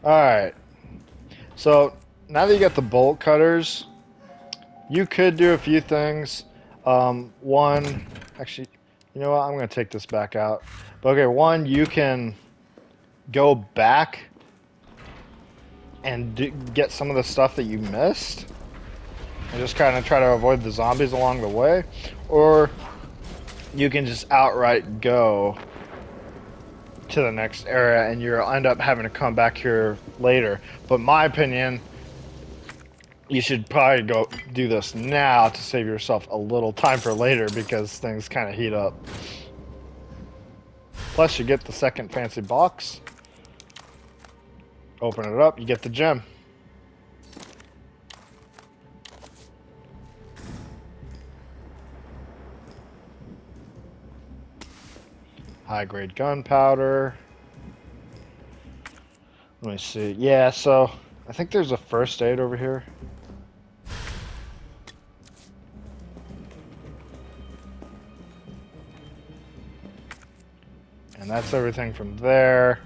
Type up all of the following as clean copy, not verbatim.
Alright, so now that you got the bolt cutters, you could do a few things. One, actually, you know what? I'm going to take this back out. But okay, one, you can go back and get some of the stuff that you missed and just kind of try to avoid the zombies along the way. Or you can just outright go to the next area and you'll end up having to come back here later. But my opinion, you should probably go do this now to save yourself a little time for later because things kind of heat up. Plus, you get the second fancy box. Open it up, you get the gem. High grade gunpowder. Let me see. Yeah, so I think there's a first aid over here. And that's everything from there.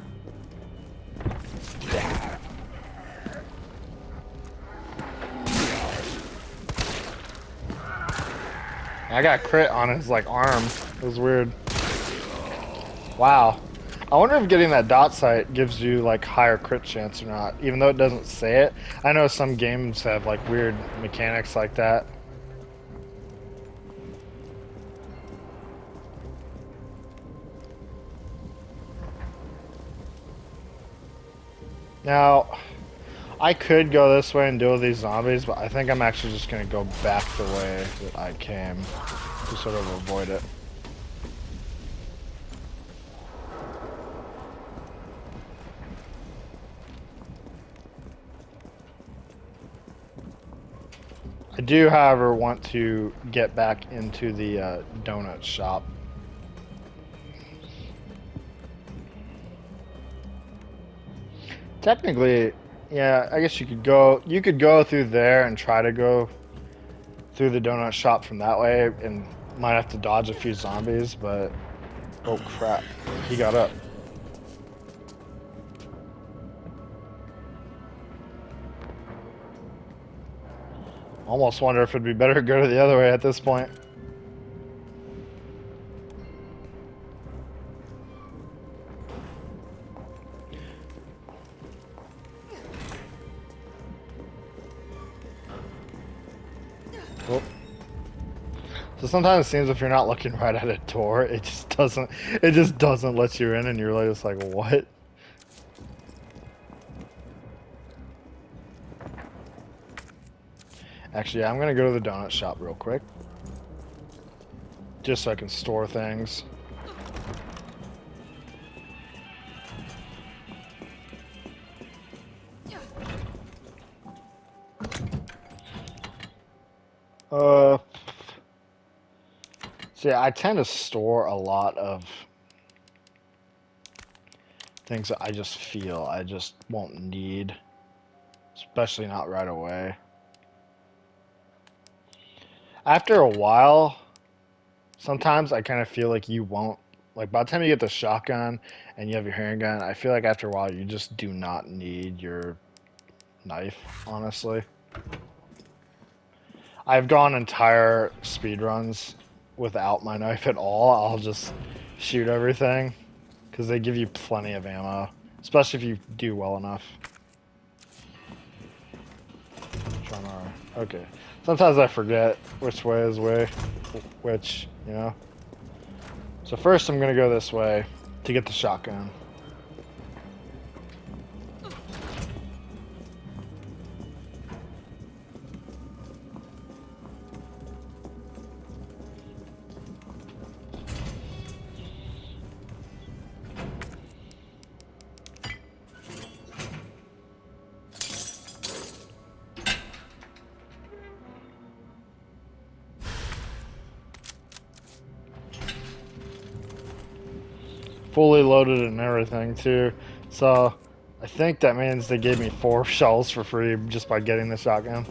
I got crit on his like arm. It was weird. Wow. I wonder if getting that dot sight gives you like higher crit chance or not, even though it doesn't say it. I know some games have like weird mechanics like that. Now, I could go this way and deal with these zombies, but I think I'm actually just gonna go back the way that I came to sort of avoid it. I do, however, want to get back into the donut shop. Technically, yeah, I guess you could go through there and try to go through the donut shop from that way and might have to dodge a few zombies, but oh crap, he got up. Almost wonder if it'd be better to go to the other way at this point. Oh. So sometimes it seems if you're not looking right at a door, it just doesn't let you in and you're like just like what? Actually, yeah, I'm gonna go to the donut shop real quick. Just so I can store things. Uh, so yeah, I tend to store a lot of things that I just feel I just won't need, especially not right away. After a while, sometimes I kind of feel like you won't, like by the time you get the shotgun and you have your handgun, I feel like after a while you just do not need your knife, honestly. I've gone entire speed runs without my knife at all. I'll just shoot everything because they give you plenty of ammo, especially if you do well enough. Okay. Sometimes I forget which way is which, you know. So first I'm gonna go this way to get the shotgun. Fully loaded and everything too. So I think that means they gave me 4 shells for free just by getting the shotgun.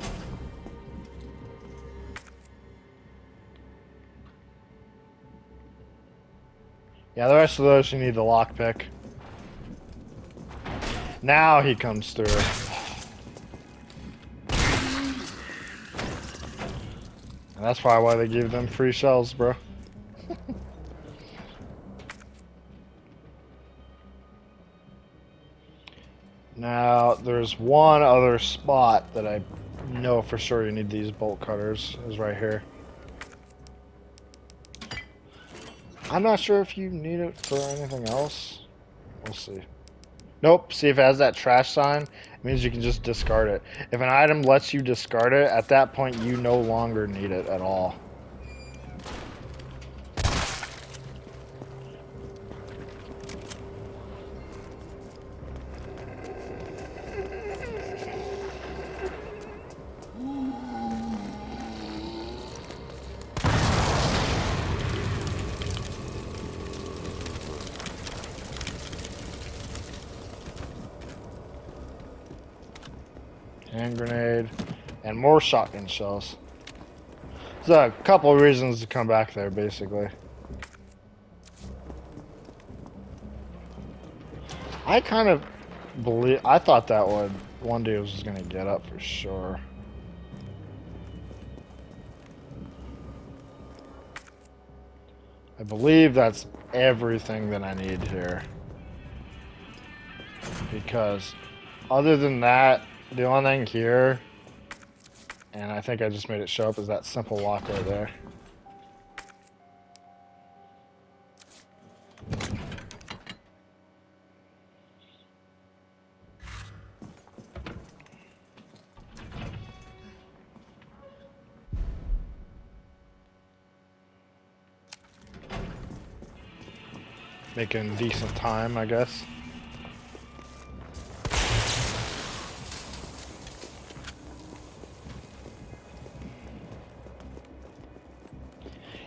Yeah, the rest of those you need the lockpick. Now he comes through. And that's probably why they give them free shells, bro. Now, there's one other spot that I know for sure you need these bolt cutters, is right here. I'm not sure if you need it for anything else. We'll see. Nope, see if it has that trash sign, it means you can just discard it. If an item lets you discard it, at that point you no longer need it at all. Hand grenade, and more shotgun shells. There's a couple of reasons to come back there, basically. I kind of I thought that one dude was gonna get up for sure. I believe that's everything that I need here. Because other than that, the only thing here, and I think I just made it show up, is that simple lock right there. Making decent time, I guess.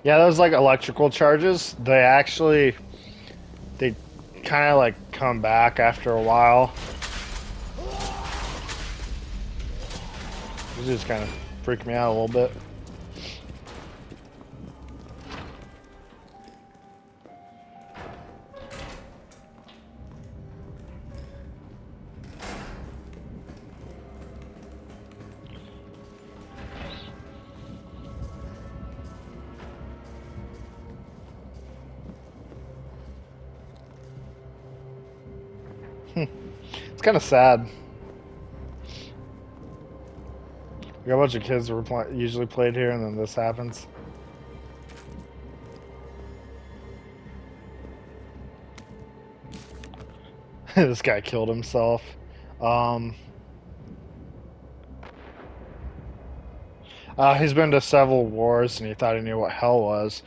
Yeah, those like electrical charges, they kind of like come back after a while. This just kind of freaked me out a little bit. It's kind of sad. We got a bunch of kids that were usually played here, and then this happens. This guy killed himself. He's been to several wars, and he thought he knew what hell was.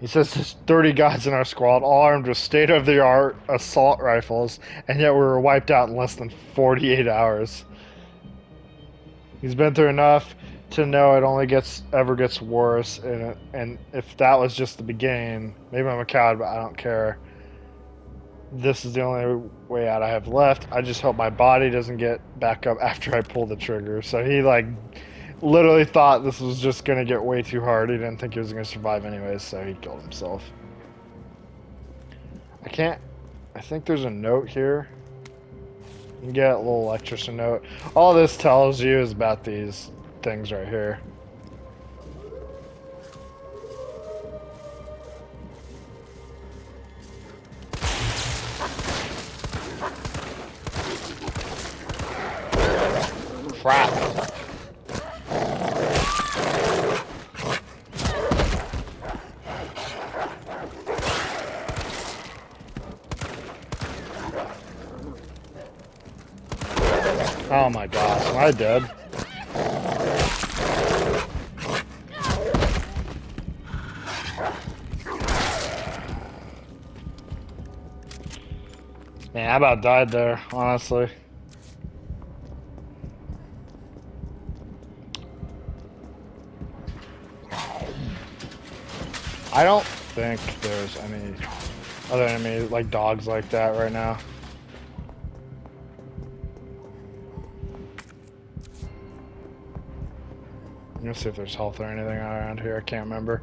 He says there's 30 guys in our squad, all armed with state-of-the-art assault rifles, and yet we were wiped out in less than 48 hours. He's been through enough to know it only ever gets worse, and if that was just the beginning, maybe I'm a coward, but I don't care. This is the only way out I have left. I just hope my body doesn't get back up after I pull the trigger. So he like literally thought this was just gonna get way too hard. He didn't think he was gonna survive anyways, so he killed himself. I think there's a note here. You can get a little electrician note. All this tells you is about these things right here. Crap. Oh my gosh, am I dead? Man, I about died there, honestly. I don't think there's any other enemies like dogs like that right now. I'm gonna see if there's health or anything around here. I can't remember.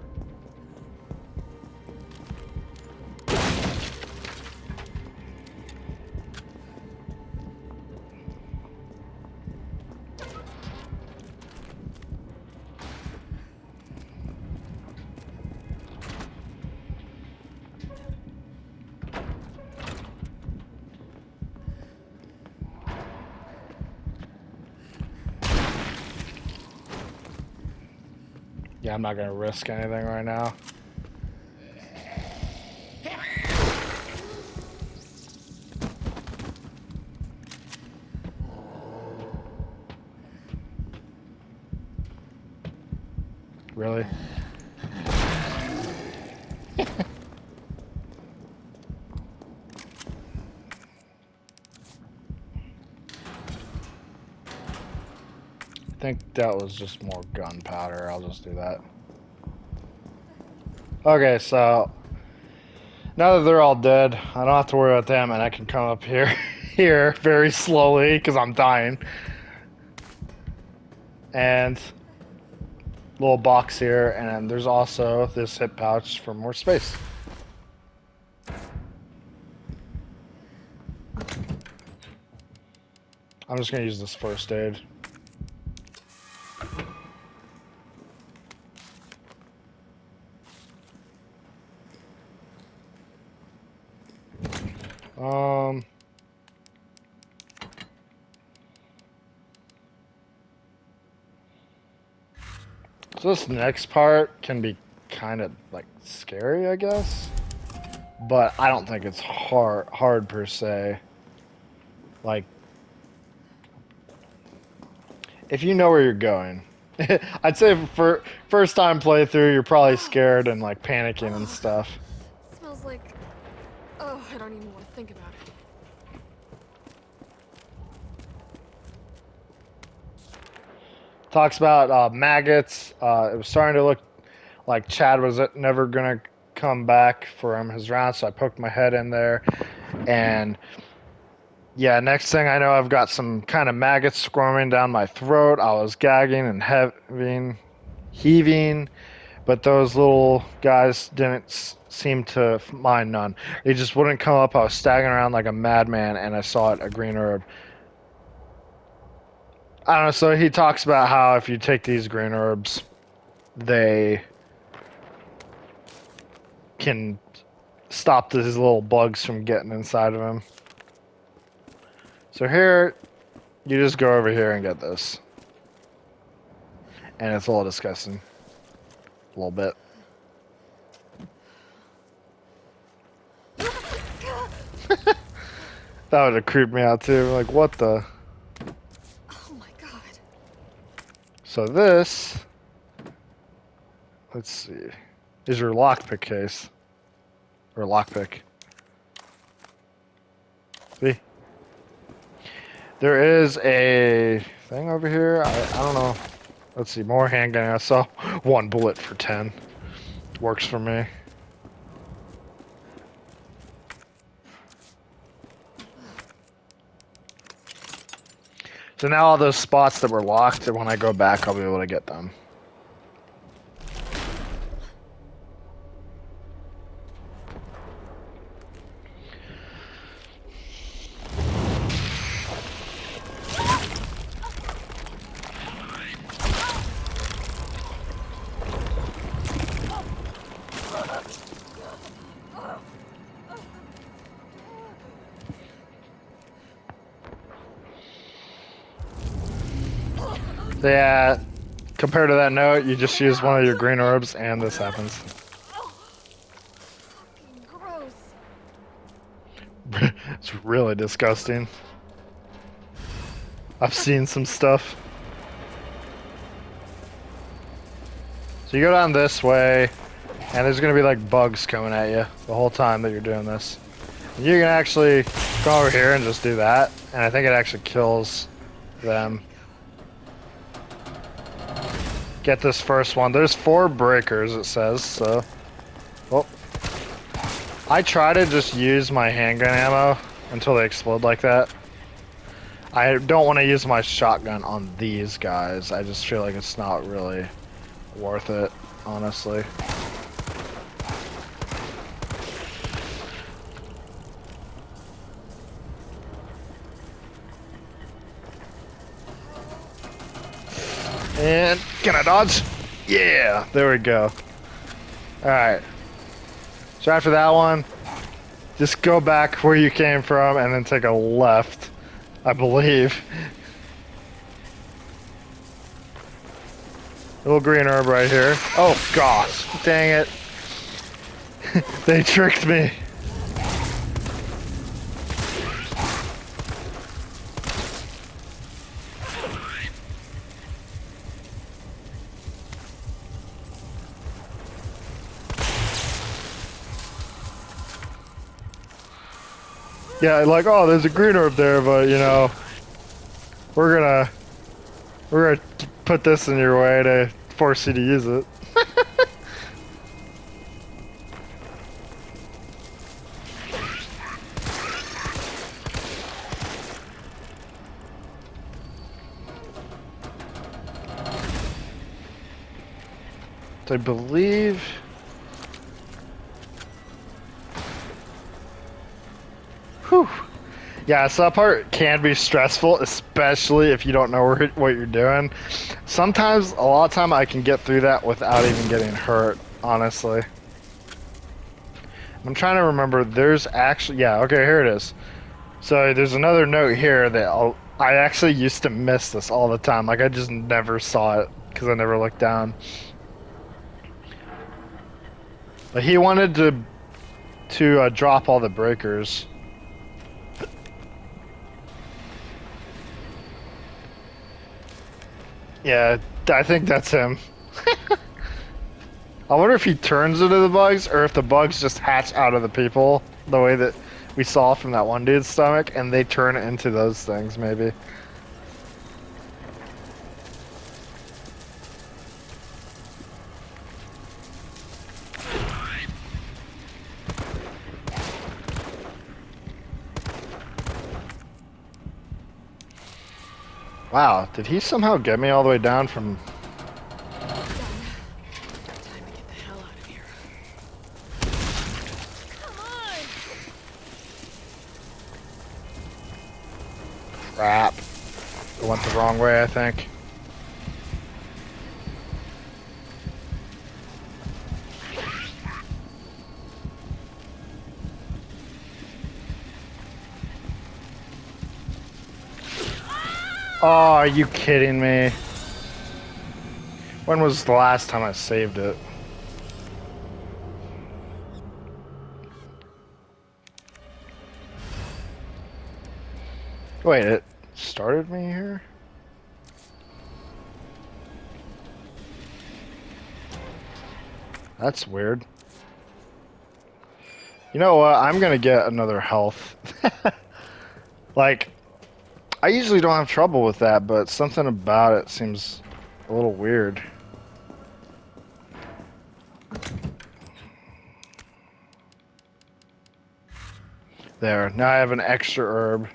Yeah, I'm not gonna risk anything right now. Really? I think that was just more gunpowder. I'll just do that. Okay, so now that they're all dead, I don't have to worry about them, and I can come up here, here very slowly because I'm dying. And little box here, and then there's also this hip pouch for more space. I'm just gonna use this first aid. So this next part can be kind of like scary, I guess, but I don't think it's hard per se. Like, if you know where you're going, I'd say for first time playthrough, you're probably scared and like panicking and stuff. Smells like... Oh, I don't even want to think about it. Talks about maggots. It was starting to look like Chad was never gonna come back from his round, so I poked my head in there, and yeah, next thing I know, I've got some kind of maggots squirming down my throat. I was gagging and heaving, but those little guys didn't seem to mind none. They just wouldn't come up. I was staggering around like a madman, and I saw it, a green herb. I don't know, so he talks about how if you take these green herbs, they can stop these little bugs from getting inside of him. So here, you just go over here and get this. And it's a little disgusting. A little bit. That would have creeped me out too. Like, what the? Oh my god. So this, let's see, is your lockpick case. Or lockpick. See? There is a thing over here. I don't know. Let's see, more handgun. I saw 1 bullet for 10. Works for me. So now all those spots that were locked, when I go back, I'll be able to get them. So yeah, compared to that note, you just use one of your green herbs and this happens. Gross. It's really disgusting. I've seen some stuff. So you go down this way, and there's gonna be like bugs coming at you the whole time that you're doing this. And you can actually go over here and just do that, and I think it actually kills them. Get this first one. There's 4 breakers, it says, so. Well, I try to just use my handgun ammo until they explode like that. I don't want to use my shotgun on these guys. I just feel like it's not really worth it, honestly. And can I dodge? Yeah, there we go. Alright. So after that one, just go back where you came from and then take a left, I believe. Little green herb right here. Oh gosh, dang it. They tricked me. Yeah, like, oh, there's a green herb there, but you know, we're gonna put this in your way to force you to use it. I believe. Whew. Yeah, so that part can be stressful, especially if you don't know what you're doing. Sometimes, a lot of time, I can get through that without even getting hurt, honestly. I'm trying to remember, there's actually, yeah, okay, here it is. So there's another note here that I actually used to miss this all the time. Like, I just never saw it, because I never looked down. But he wanted to drop all the breakers. Yeah, I think that's him. I wonder if he turns into the bugs, or if the bugs just hatch out of the people, the way that we saw from that one dude's stomach, and they turn into those things, maybe. Wow, did he somehow get me all the way down from... Time to get the hell out of here. Come on! Crap. I went the wrong way, I think. Oh, are you kidding me? When was the last time I saved it? Wait, it started me here? That's weird. You know what? I'm gonna get another health. Like, I usually don't have trouble with that, but something about it seems a little weird. There, now I have an extra herb.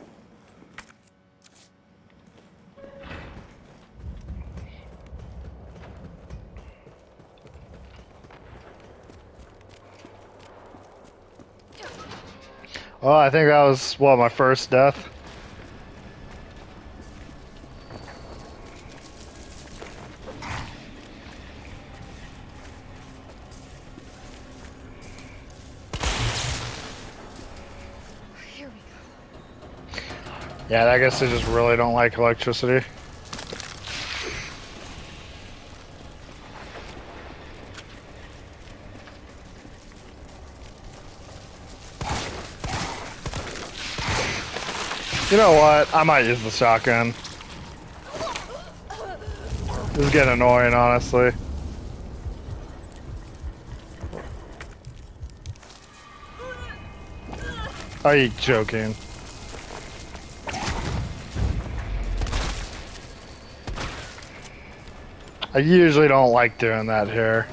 Oh, I think that was, what, my first death? Here we go. Yeah, I guess I just really don't like electricity. You know what? I might use the shotgun. This is getting annoying, honestly. Are you joking? I usually don't like doing that here.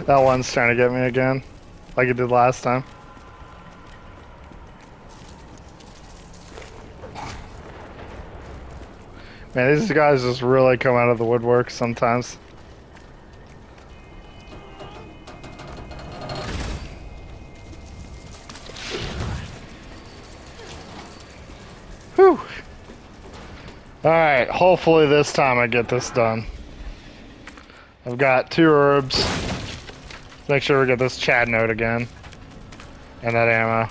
That one's trying to get me again, like it did last time. Man, these guys just really come out of the woodwork sometimes. Alright, hopefully this time I get this done. I've got 2 herbs. Make sure we get this Chad note again. And that ammo.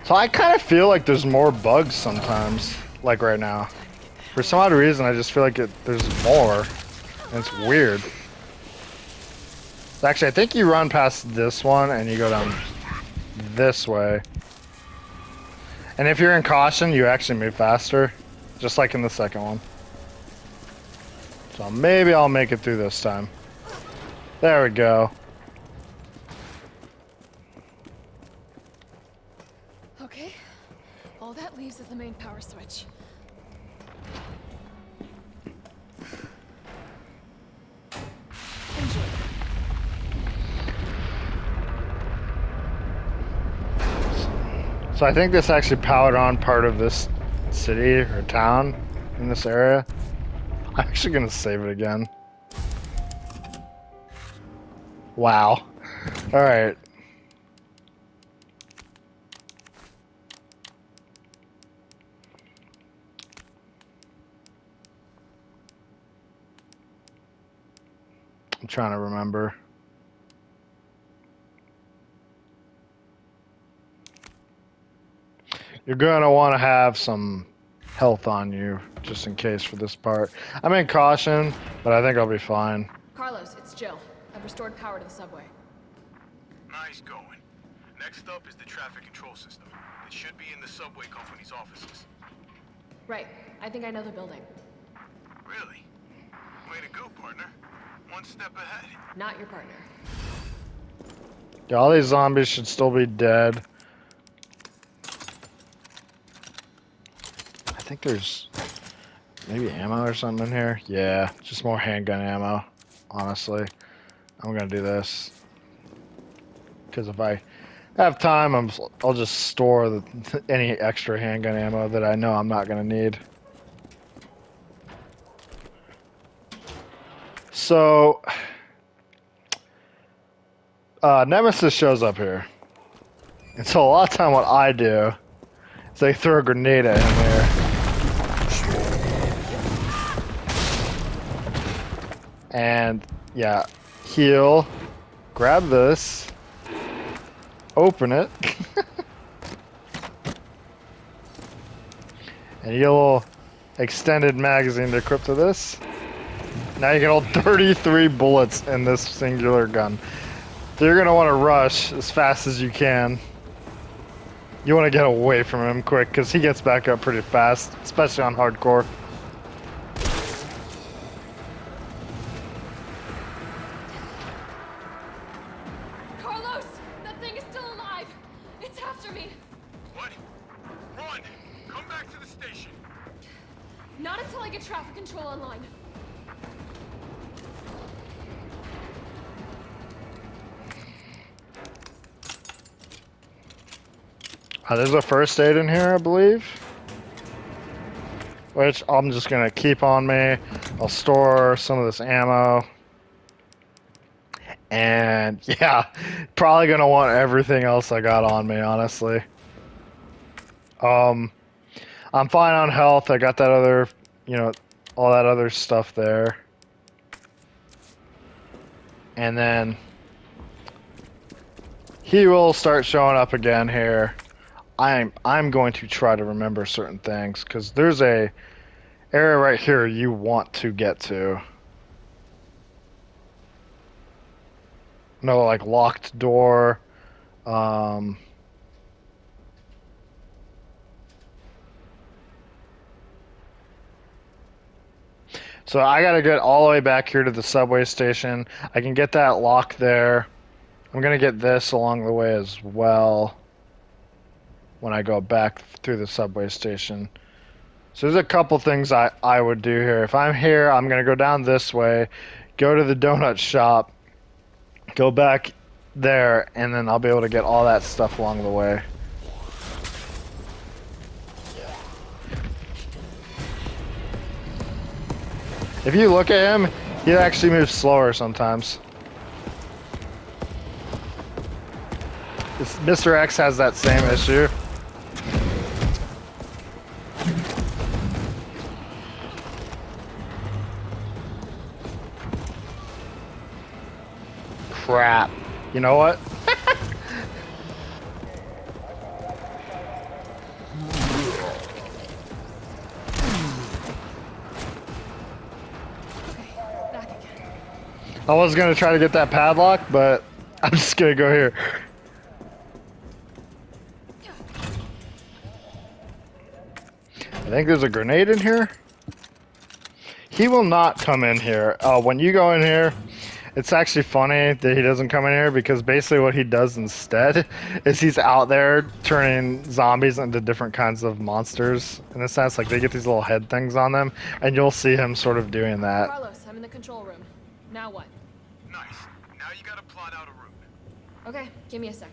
So I kind of feel like there's more bugs sometimes, like right now. For some odd reason, I just feel like there's more, and it's weird. Actually, I think you run past this one and you go down this way. And if you're in caution, you actually move faster, just like in the second one. So maybe I'll make it through this time. There we go. Okay. All that leaves is the main power switch. Enjoy. So I think this actually powered on part of this city or town in this area. I'm actually gonna save it again. Wow. Alright. I'm trying to remember. You're gonna want to have some health on you, just in case for this part. I'm in caution, but I think I'll be fine. Carlos, it's Jill. I've restored power to the subway. Nice going. Next up is the traffic control system. It should be in the subway company's offices. Right. I think I know the building. Really? Way to go, partner. One step ahead. Not your partner. Yeah, all these zombies should still be dead. I think there's maybe ammo or something in here. Yeah, just more handgun ammo, honestly. I'm gonna do this. Because if I have time, I'll just store any extra handgun ammo that I know I'm not gonna need. So, Nemesis shows up here. And so a lot of time what I do is they throw a grenade at him here. And, yeah, heal, grab this, open it, and you get a little extended magazine to equip to this. Now you can hold 33 bullets in this singular gun. So you're gonna want to rush as fast as you can. You want to get away from him quick, because he gets back up pretty fast, especially on hardcore. Carlos! That thing is still alive! It's after me! What? Run! Come back to the station. Not until I get traffic control online. There's a first aid in here, I believe. Which I'm just gonna keep on me. I'll store some of this ammo. And yeah, probably gonna want everything else I got on me, honestly. I'm fine on health. I got that other, all that other stuff there. And then he will start showing up again here. I'm going to try to remember certain things, because there's a area right here you want to get to. No, like locked door. So I gotta get all the way back here to the subway station. I can get that lock there. I'm gonna get this along the way as well when I go back through the subway station. So there's a couple things I would do here. If I'm here, I'm gonna go down this way, go to the donut shop, go back there, and then I'll be able to get all that stuff along the way. If you look at him, he actually moves slower sometimes. Mr. X has that same issue. Crap. You know what? Okay, back again. I was gonna try to get that padlock, but I'm just gonna go here. I think there's a grenade in here. He will not come in here. When you go in here, it's actually funny that he doesn't come in here because basically what he does instead is he's out there turning zombies into different kinds of monsters. In a sense, like they get these little head things on them, and you'll see him sort of doing that. Carlos, I'm in the control room. Now what? Nice. Now you gotta plot out a route. Okay, give me a sec.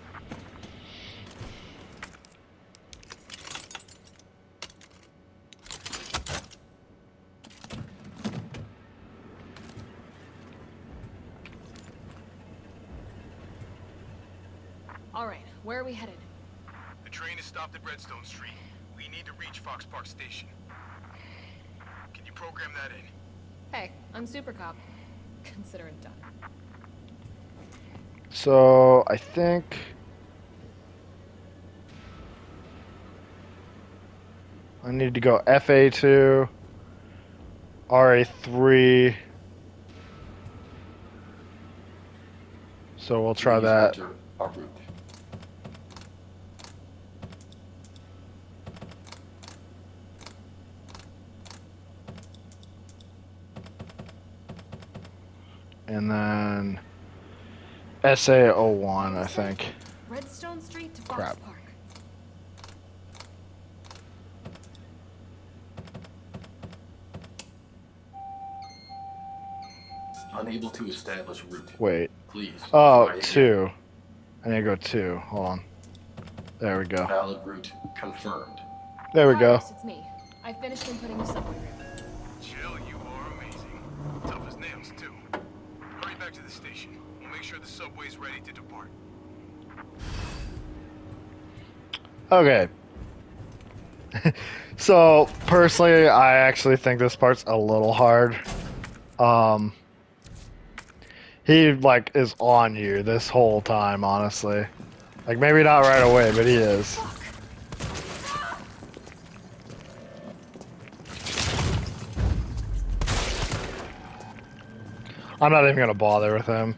All right, where are we headed? The train is stopped at Redstone Street. We need to reach Fox Park Station. Can you program that in? Hey, I'm Super Cop. Consider it done. So I think I need to go FA2, RA3. So we'll try Please that. enter a route. And then SA01, I think. Redstone Street to Fox Crap. Park. Unable to establish route. Wait. Please. Oh, try again. 2. I need to go 2. Hold on. There we go. Valid route confirmed. There we go. Carlos, it's me. I finished inputting the subway route. Jill, you are amazing. Tough as nails, too. Hurry back to the station. We'll make sure the subway's ready to depart. Okay. So, personally, I actually think this part's a little hard. He, like, is on you this whole time, honestly. Like, maybe not right away, but he is. I'm not even gonna bother with him.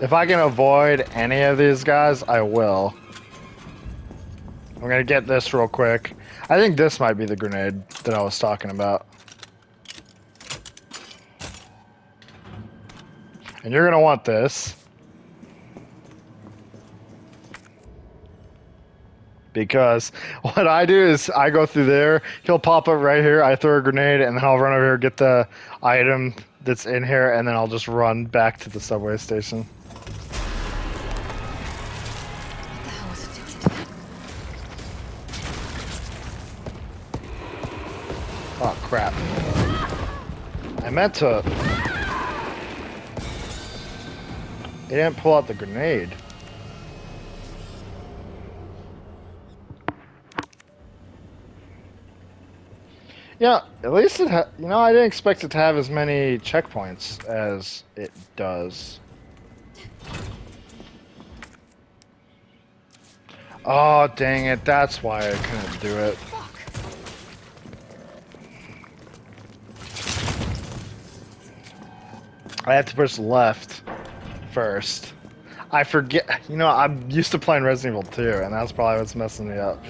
If I can avoid any of these guys, I will. I'm gonna get this real quick. I think this might be the grenade that I was talking about. And you're gonna want this. Because what I do is I go through there, he'll pop up right here, I throw a grenade, and then I'll run over here, get the item that's in here, and then I'll just run back to the subway station. What the hell was addicted to that? Oh, crap. I meant to... He didn't pull out the grenade. Yeah, at least it you know, I didn't expect it to have as many checkpoints as it does. Oh, dang it, that's why I couldn't do it. I had to push left first. I forget, you know, I'm used to playing Resident Evil 2, and that's probably what's messing me up.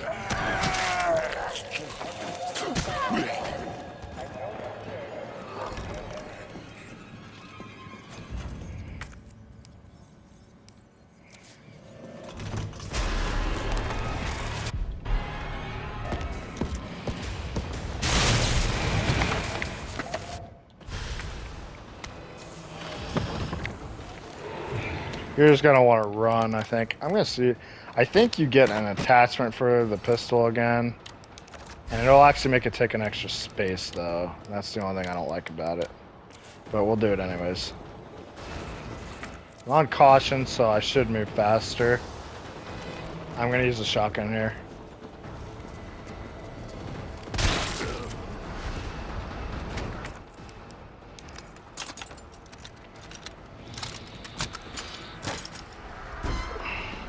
You're just gonna want to run, I think. I'm gonna see. I think you get an attachment for the pistol again. And it'll actually make it take an extra space, though. That's the only thing I don't like about it. But we'll do it anyways. I'm on caution, so I should move faster. I'm gonna use the shotgun here.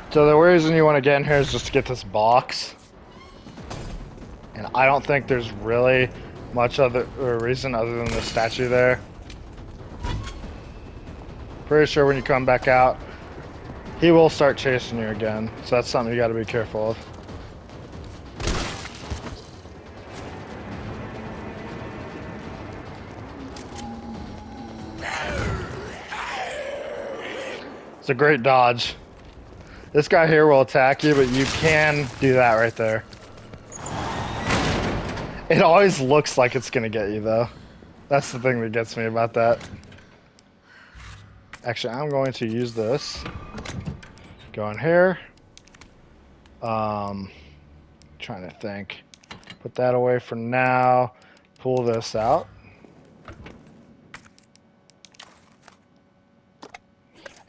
So the reason you want to get in here is just to get this box. And I don't think there's really much other reason other than the statue there. Pretty sure when you come back out, he will start chasing you again. So that's something you got to be careful of. It's a great dodge. This guy here will attack you, but you can do that right there. It always looks like it's gonna get you, though. That's the thing that gets me about that. Actually, I'm going to use this. Go in here. Trying to think. Put that away for now. Pull this out.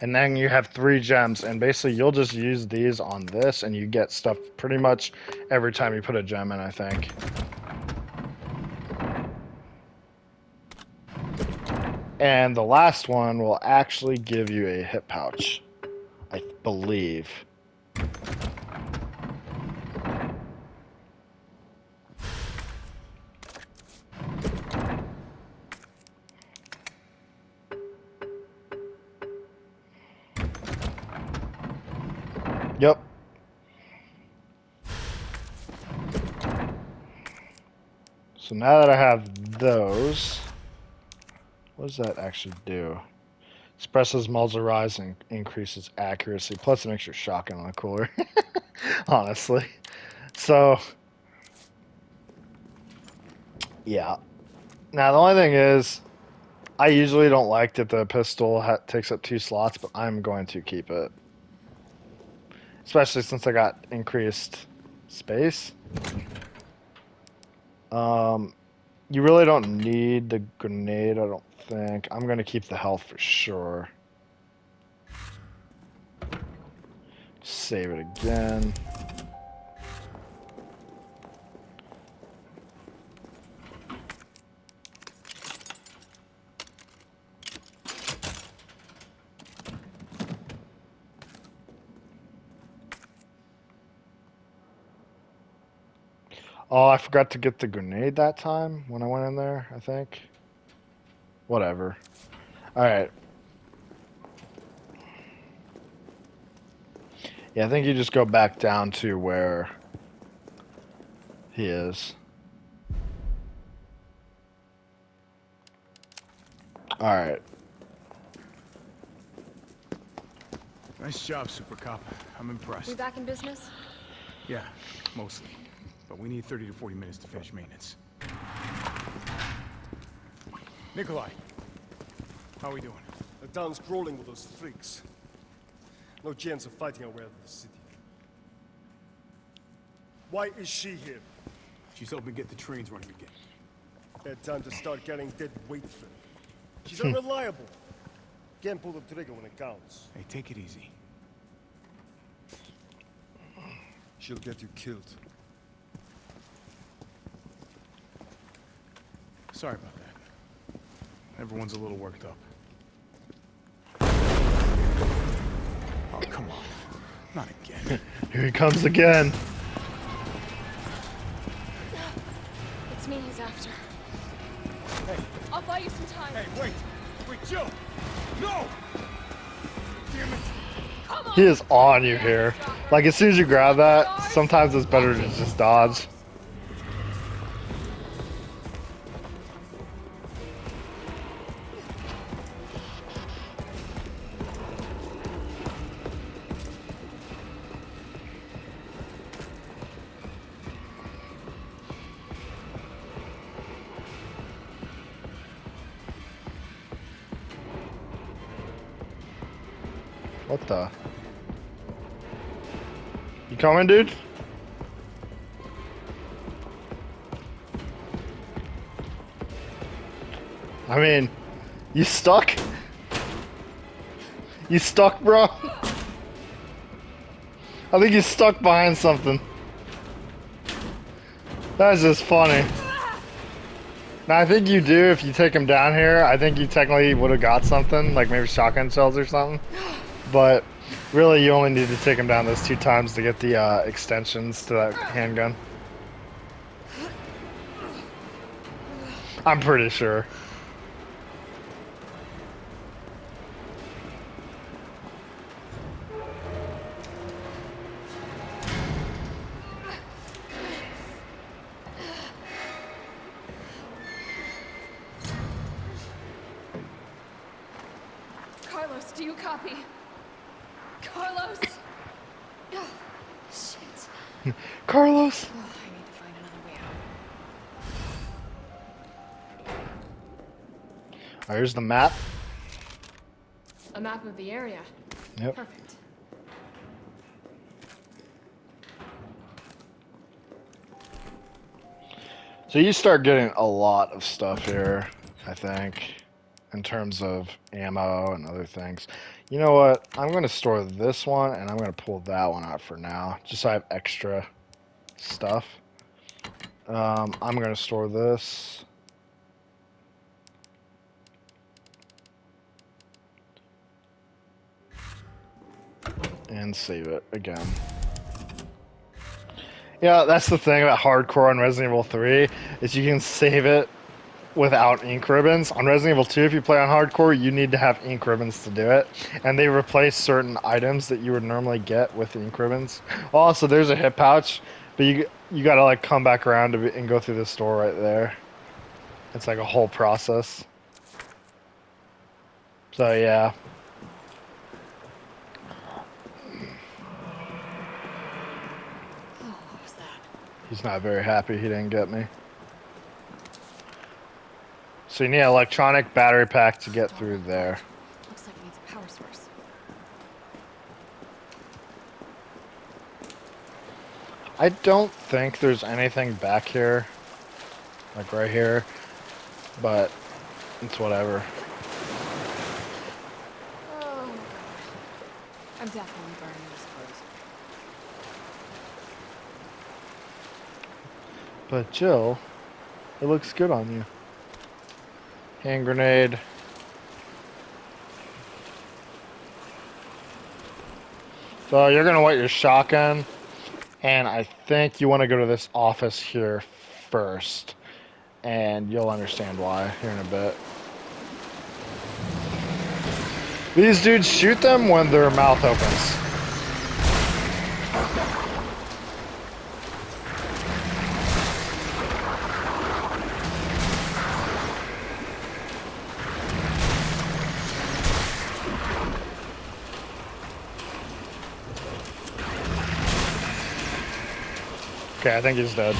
And then you have 3 gems, and basically you'll just use these on this, and you get stuff pretty much every time you put a gem in, I think. And the last one will actually give you a hip pouch, I believe. Yep. So now that I have those, what does that actually do? Suppresses muzzle rise and increases accuracy. Plus it makes your shotgun look cooler. Honestly. So, yeah. Now the only thing is, I usually don't like that the pistol takes up 2 slots, but I'm going to keep it. Especially since I got increased space. You really don't need the grenade, I don't think. I'm going to keep the health for sure. Save it again. Oh, I forgot to get the grenade that time when I went in there, I think. Whatever. Alright. Yeah, I think you just go back down to where he is. Alright. Nice job, Super Cop. I'm impressed. We back in business? Yeah, mostly. But we need 30 to 40 minutes to finish maintenance. Nikolai, how are we doing? The town's crawling with those freaks. No chance of fighting our way out of the city. Why is she here? She's helping get the trains running again. Bad time to start getting dead weight for her. She's unreliable. Can't pull the trigger when it counts. Hey, take it easy. She'll get you killed. Sorry about that. Everyone's a little worked up. Oh, come on. Not again. Here he comes again. It's me he's after. Hey, I'll buy you some time. hey, wait! Wait, Jill! No! Damn it! Come on! He is on you here. Like, as soon as you grab that, sometimes it's better to just dodge. What the? You coming, dude? I mean, you stuck? You stuck, bro? I think you stuck behind something. That's just funny. Now, I think you do if you take him down here. I think you technically would have got something, like maybe shotgun shells or something. But really, you only need to take him down those 2 times to get the extensions to that handgun. I'm pretty sure. Carlos, do you copy? Carlos! Oh, shit. Carlos! Oh, I need to find another way out. Here's the map. A map of the area. Yep. Perfect. So you start getting a lot of stuff here, I think, in terms of ammo and other things. You know what? I'm going to store this one, and I'm going to pull that one out for now, just so I have extra stuff. I'm going to store this. And save it again. Yeah, that's the thing about hardcore on Resident Evil 3, is you can save it without ink ribbons. On Resident Evil 2, if you play on hardcore, you need to have ink ribbons to do it. And they replace certain items that you would normally get with ink ribbons. Also, there's a hip pouch, but you gotta like come back around and go through this door right there. It's like a whole process. So yeah. What was that? He's not very happy he didn't get me. So you need an electronic battery pack to get through there. Looks like it needs a power source. I don't think there's anything back here. Like right here. But it's whatever. Oh, God. I'm definitely burning those clothes. But Jill, it looks good on you. Hand grenade. So you're gonna wet your shotgun, and I think you want to go to this office here first, and you'll understand why here in a bit. These dudes shoot them when their mouth opens. Okay, I think he's dead.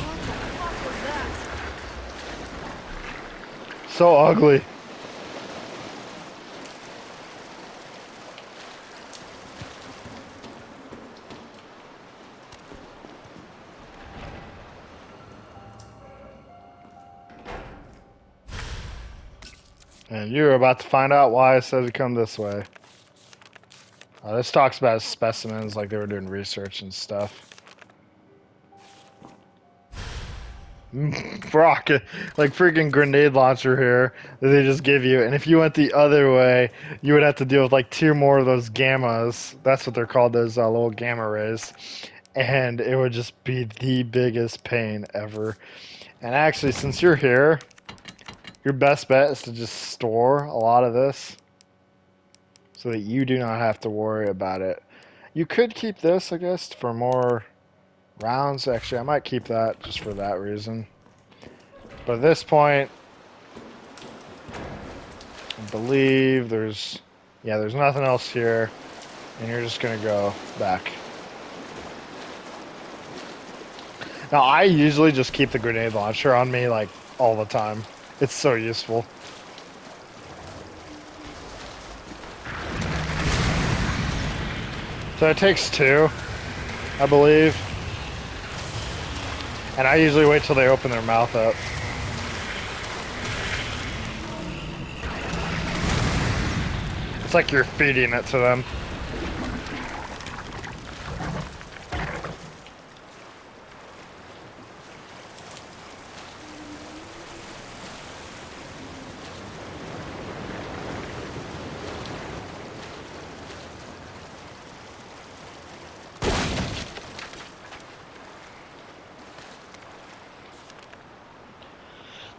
So ugly. And you're about to find out why I said to come this way. This talks about specimens, like they were doing research and stuff. Rocket, like freaking grenade launcher here that they just give you, and if you went the other way, you would have to deal with like 2 more of those gammas. That's what they're called, those little gamma rays, and it would just be the biggest pain ever. And actually, since you're here, your best bet is to just store a lot of this so that you do not have to worry about it. You could keep this, I guess, for more rounds. Actually, I might keep that just for that reason. But at this point, I believe there's nothing else here, and you're just gonna go back. Now, I usually just keep the grenade launcher on me like all the time. It's so useful. So it takes two, I believe. And I usually wait till they open their mouth up. It's like you're feeding it to them.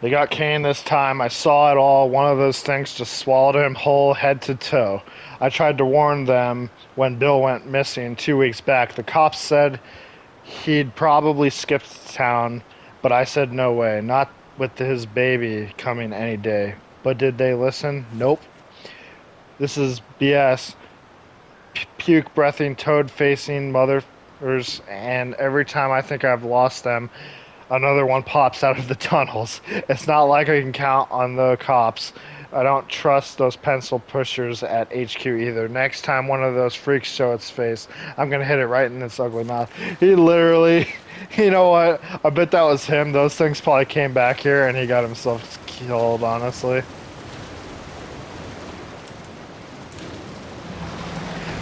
They got Kane this time. I saw it all. One of those things just swallowed him whole head to toe. I tried to warn them when Bill went missing 2 weeks back. The cops said he'd probably skipped town, but I said no way. Not with his baby coming any day. But did they listen? Nope. This is BS. Puke breathing, toad facing mothers, and every time I think I've lost them, another one pops out of the tunnels. It's not like I can count on the cops. I don't trust those pencil pushers at HQ either. Next time one of those freaks show its face, I'm gonna hit it right in its ugly mouth. He literally, you know what? I bet that was him. Those things probably came back here and he got himself killed, honestly.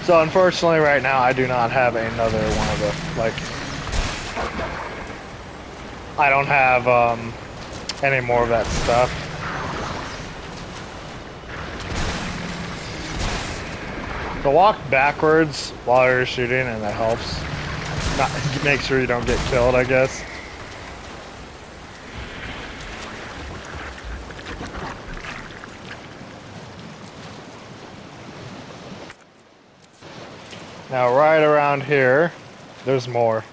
So unfortunately right now I do not have another one of the, like, I don't have any more of that stuff. So walk backwards while you're shooting and that helps. Not, make sure you don't get killed, I guess. Now right around here, there's more.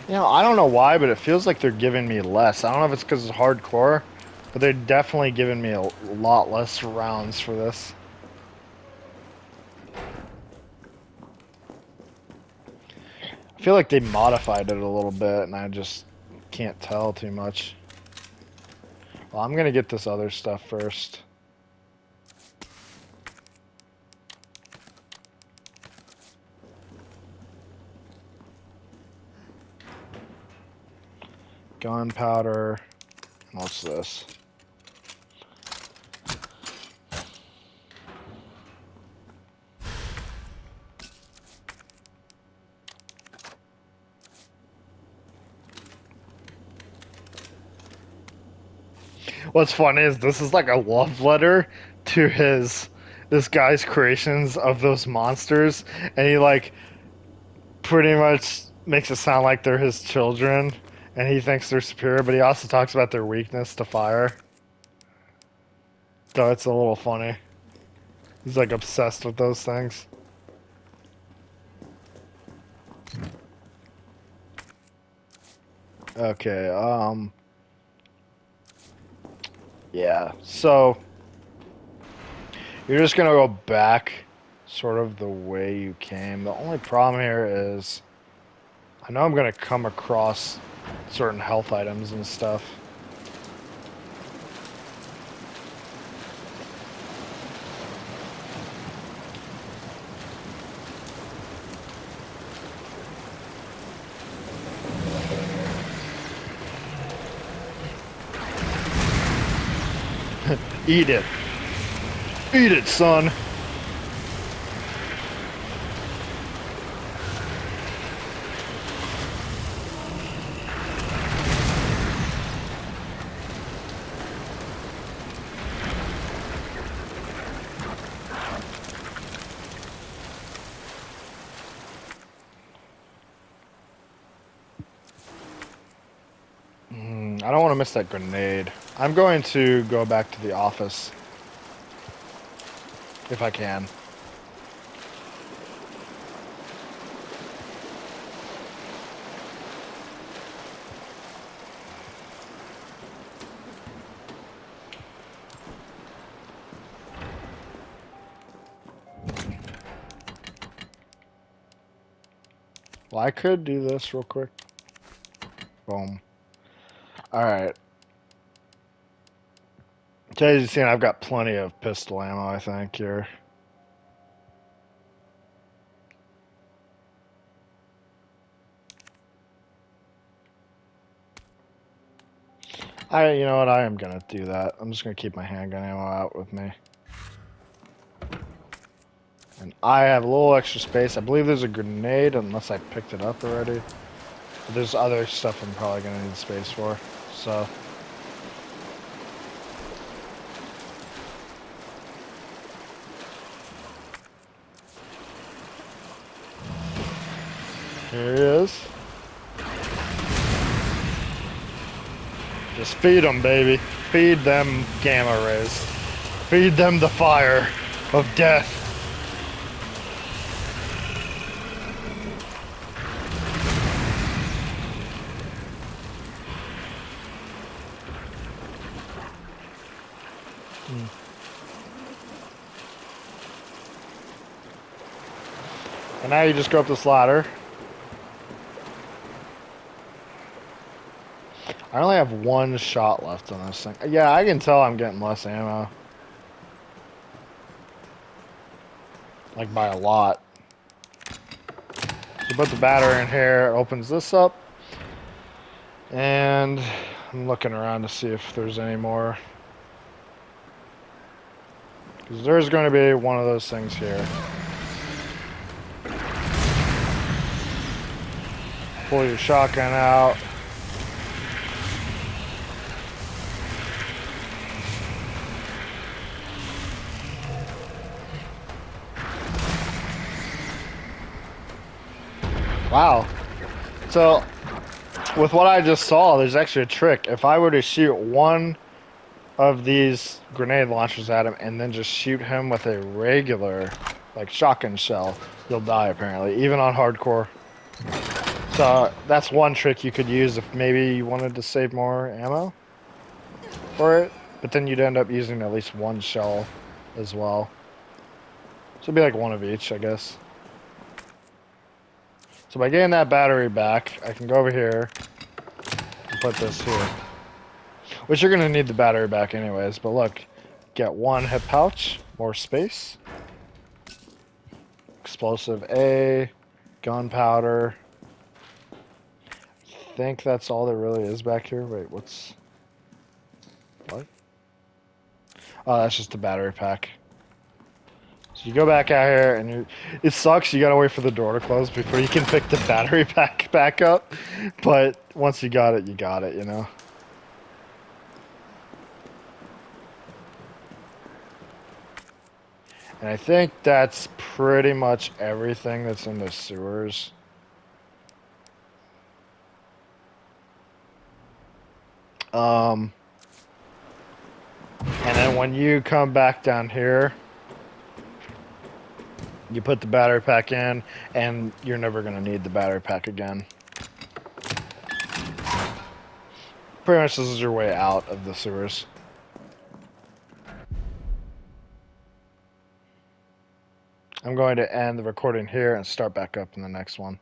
You know, I don't know why, but it feels like they're giving me less. I don't know if it's because it's hardcore, but they're definitely giving me a lot less rounds for this. I feel like they modified it a little bit, and I just can't tell too much. Well, I'm gonna get this other stuff first. Gunpowder. What's this? What's funny is this is like a love letter to this guy's creations of those monsters, and he like pretty much makes it sound like they're his children, and he thinks they're superior, but he also talks about their weakness to fire. So it's a little funny. He's like obsessed with those things. Okay, yeah, so you're just gonna go back sort of the way you came. The only problem here is I know I'm gonna come across certain health items and stuff. Eat it. Eat it, son. I don't want to miss that grenade. I'm going to go back to the office. If I can. Well, I could do this real quick. Boom. Alright. So as you've seen, I've got plenty of pistol ammo, I think, here. You know what, I am gonna do that. I'm just gonna keep my handgun ammo out with me. And I have a little extra space. I believe there's a grenade, unless I picked it up already. But there's other stuff I'm probably gonna need space for, so. Here he is. Just feed them, baby. Feed them gamma rays. Feed them the fire of death. And now you just go up this ladder. I only have one shot left on this thing. Yeah, I can tell I'm getting less ammo. Like by a lot. So put the battery in here, opens this up. And I'm looking around to see if there's any more. Because there's going to be one of those things here. Pull your shotgun out. Wow. So, with what I just saw, there's actually a trick. If I were to shoot one of these grenade launchers at him and then just shoot him with a regular, like, shotgun shell, he'll die, apparently, even on hardcore. So, that's one trick you could use if maybe you wanted to save more ammo for it. But then you'd end up using at least one shell as well. So it'd be like one of each, I guess. So by getting that battery back, I can go over here and put this here. Which you're going to need the battery back anyways, but look. Get one hip pouch, more space. Explosive A, gunpowder. I think that's all there really is back here. Wait, what's... What? Oh, that's just the battery pack. So you go back out here, and it sucks. You gotta wait for the door to close before you can pick the battery pack back up. But once you got it, you know. And I think that's pretty much everything that's in the sewers. And then when you come back down here, you put the battery pack in, and you're never going to need the battery pack again. Pretty much this is your way out of the sewers. I'm going to end the recording here and start back up in the next one.